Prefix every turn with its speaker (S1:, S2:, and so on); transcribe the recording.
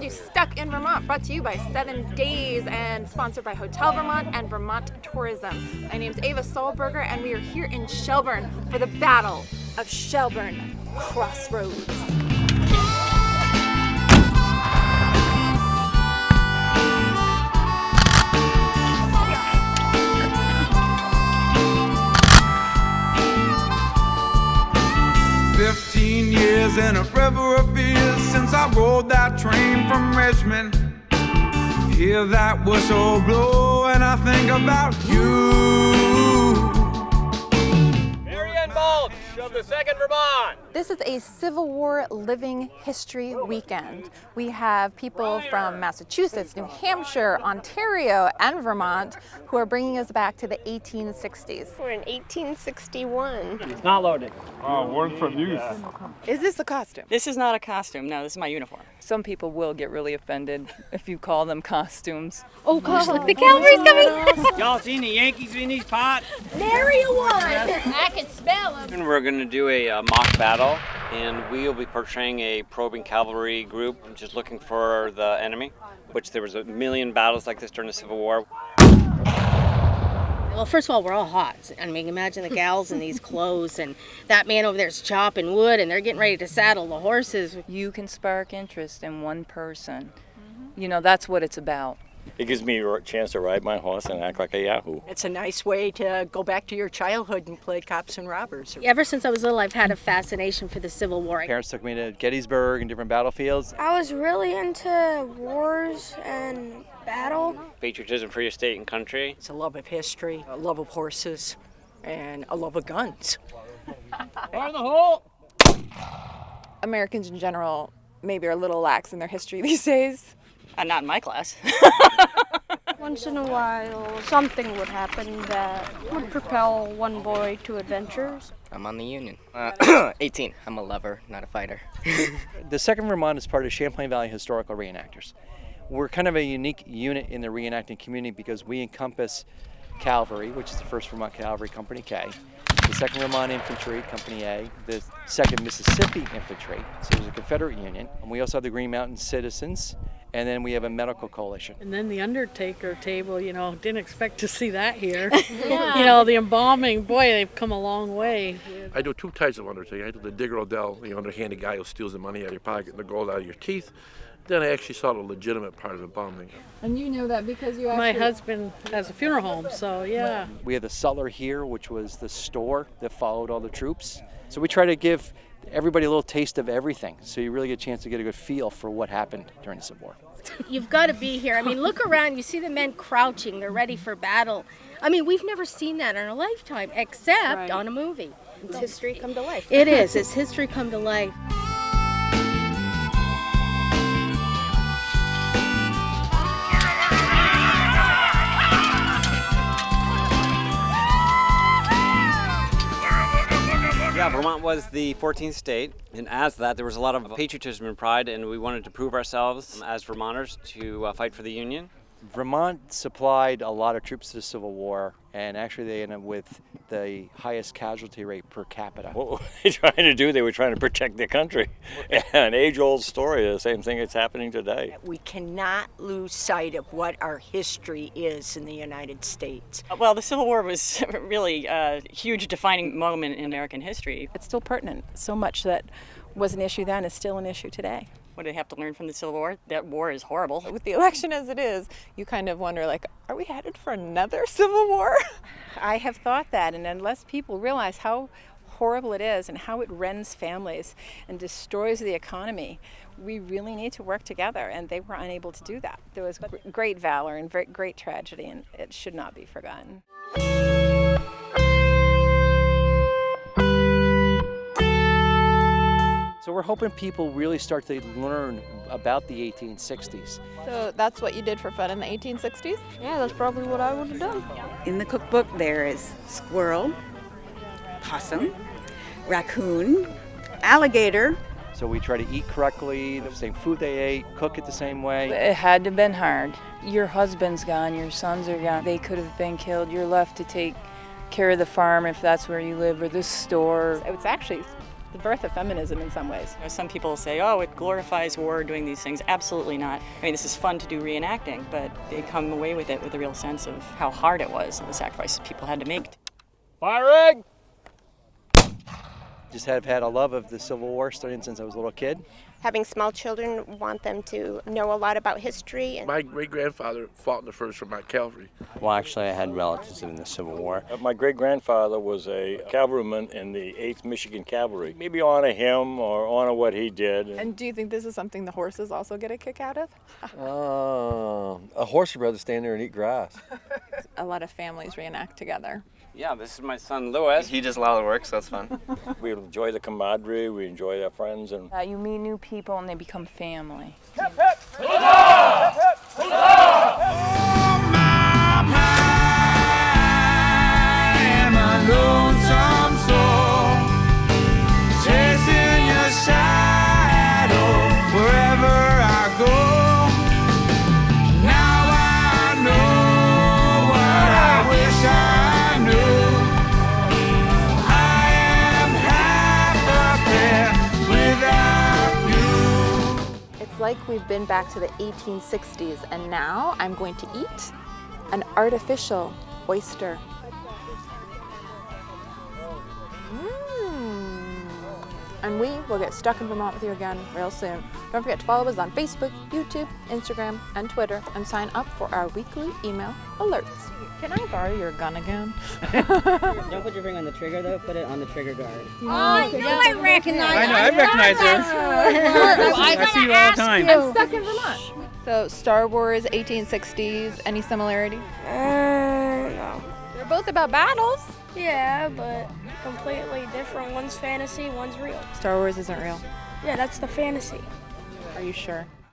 S1: found you stuck in Vermont, brought to you by 7 Days and sponsored by Hotel Vermont and Vermont Tourism. My name's Ava Solberger and we are here in Shelburne for the Battle of Shelburne Crossroads.
S2: 15 years and a river of years since I rode that train from Richmond. Hear that whistle blow and I think about you.
S3: Marion Balch of the 2nd Vermont.
S1: This is a Civil War living history weekend. We have people from Massachusetts, New Hampshire, Ontario, and Vermont who are bringing us back to the 1860s.
S4: We're in 1861.
S3: It's not loaded.
S2: Oh, word from youth.
S1: Is this a costume?
S5: This is not a costume. No, this is my uniform.
S6: Some people will get really offended if you call them costumes.
S4: Oh gosh, look, the cavalry's coming!
S3: Y'all seen the Yankees in these pots?
S4: Nary a one! I can smell them.
S7: And we're going to do a mock battle, and we will be portraying a probing cavalry group just looking for the enemy, which there was a million battles like this during the Civil War.
S4: Well, first of all, we're all hot. I mean, imagine the gals in these clothes, and that man over there's chopping wood, and they're getting ready to saddle the horses.
S6: You can spark interest in one person. You know, that's what it's about.
S8: It gives me a chance to ride my horse and act like a yahoo.
S9: It's a nice way to go back to your childhood and play cops and robbers.
S4: Ever since I was little, I've had a fascination for the Civil War.
S10: Parents took me to Gettysburg and different battlefields.
S11: I was really into wars and battle.
S7: Patriotism for your state and country.
S9: It's a love of history, a love of horses, and a love of guns.
S3: Fire the hole!
S1: Americans in general maybe are a little lax in their history these days.
S5: Not in my class.
S11: Once in a while, something would happen that would propel one boy to adventures.
S12: I'm on the Union. 18. I'm a lover, not a fighter.
S10: The 2nd Vermont is part of Champlain Valley Historical Reenactors. We're kind of a unique unit in the reenacting community because we encompass cavalry, which is the 1st Vermont Cavalry, Company K, the 2nd Vermont Infantry, Company A, the 2nd Mississippi Infantry, so there's a Confederate Union. And we also have the Green Mountain Citizens, and then we have a medical coalition.
S13: And then the undertaker table, you know, didn't expect to see that here. Yeah. You know, the embalming, boy, they've come a long way.
S14: I do 2 types of undertaking. I do the Digger Odell, the underhanded guy who steals the money out of your pocket and the gold out of your teeth. Then I actually saw the legitimate part of embalming.
S1: And you know that because you
S13: My husband has a funeral home, so yeah.
S10: We have the Sutler here, which was the store that followed all the troops. So we try to give everybody a little taste of everything, so you really get a chance to get a good feel for what happened during the Civil War.
S4: You've got to be here. I mean, look around. You see the men crouching. They're ready for battle. I mean, we've never seen that in our lifetime, except on a movie.
S11: It's history come to life.
S4: It is. It's history come to life.
S7: Yeah, Vermont was the 14th state, and as that, there was a lot of patriotism and pride, and we wanted to prove ourselves as Vermonters to fight for the Union.
S10: Vermont supplied a lot of troops to the Civil War, and actually they ended up with the highest casualty rate per capita.
S8: What were they trying to do? They were trying to protect their country. An age-old story, the same thing that's happening today.
S9: We cannot lose sight of what our history is in the United States.
S5: Well, the Civil War was really a huge defining moment in American history.
S6: It's still pertinent. So much that was an issue then is still an issue today.
S5: What did they have to learn from the Civil War? That war is horrible.
S1: With the election as it is, you kind of wonder, like, are we headed for another Civil War?
S6: I have thought that, and unless people realize how horrible it is and how it rends families and destroys the economy, we really need to work together, and they were unable to do that. There was great valor and great tragedy, and it should not be forgotten.
S10: So we're hoping people really start to learn about the 1860s.
S1: So that's what you did for fun in the 1860s?
S11: Yeah, that's probably what I would have done.
S15: In the cookbook there is squirrel, possum, raccoon, alligator.
S10: So we try to eat correctly, the same food they ate, cook it the same way.
S6: It had to have been hard. Your husband's gone, your sons are gone. They could have been killed. You're left to take care of the farm if that's where you live, or the store.
S1: It's actually
S6: the birth of feminism in some ways.
S5: You know, some people say, oh, it glorifies war doing these things. Absolutely not. I mean, this is fun to do reenacting, but they come away with it with a real sense of how hard it was and the sacrifices people had to make.
S3: Firing!
S10: Just have had a love of the Civil War starting since I was a little kid.
S16: Having small children, want them to know a lot about history.
S14: My great-grandfather fought in the 1st Vermont Cavalry.
S12: Well, actually, I had relatives in the Civil War.
S8: My great-grandfather was a cavalryman in the 8th Michigan Cavalry. Maybe honor him or honor what he did.
S17: And do you think this is something the horses also get a kick out of?
S18: A horse would rather stand there and eat grass.
S17: A lot of families reenact together.
S7: Yeah, this is my son Louis.
S12: He does a lot of the work, so that's fun.
S8: We enjoy the camaraderie, we enjoy our friends. And
S17: You meet new people and they become family.
S2: Oh, my mind, my lonesome soul, chasing your shadow wherever I go. Now I know what I wish I knew. I am half up there without you.
S1: It's like we've been back to the 1860s, and now I'm going to eat an artificial oyster. And we will get stuck in Vermont with you again real soon. Don't forget to follow us on Facebook, YouTube, Instagram, and Twitter, and sign up for our weekly email alerts.
S17: Can I borrow your gun again?
S19: Don't put your finger on the trigger though, put it on the trigger guard.
S4: Oh, I recognize
S19: I know, I recognize her. I see you all the time.
S1: I'm stuck in Vermont.
S17: So Star Wars, 1860s, any similarity?
S11: No.
S17: They're both about battles.
S11: Yeah, but completely different. One's fantasy, one's real.
S17: Star Wars isn't real.
S11: Yeah, that's the fantasy.
S17: Are you sure?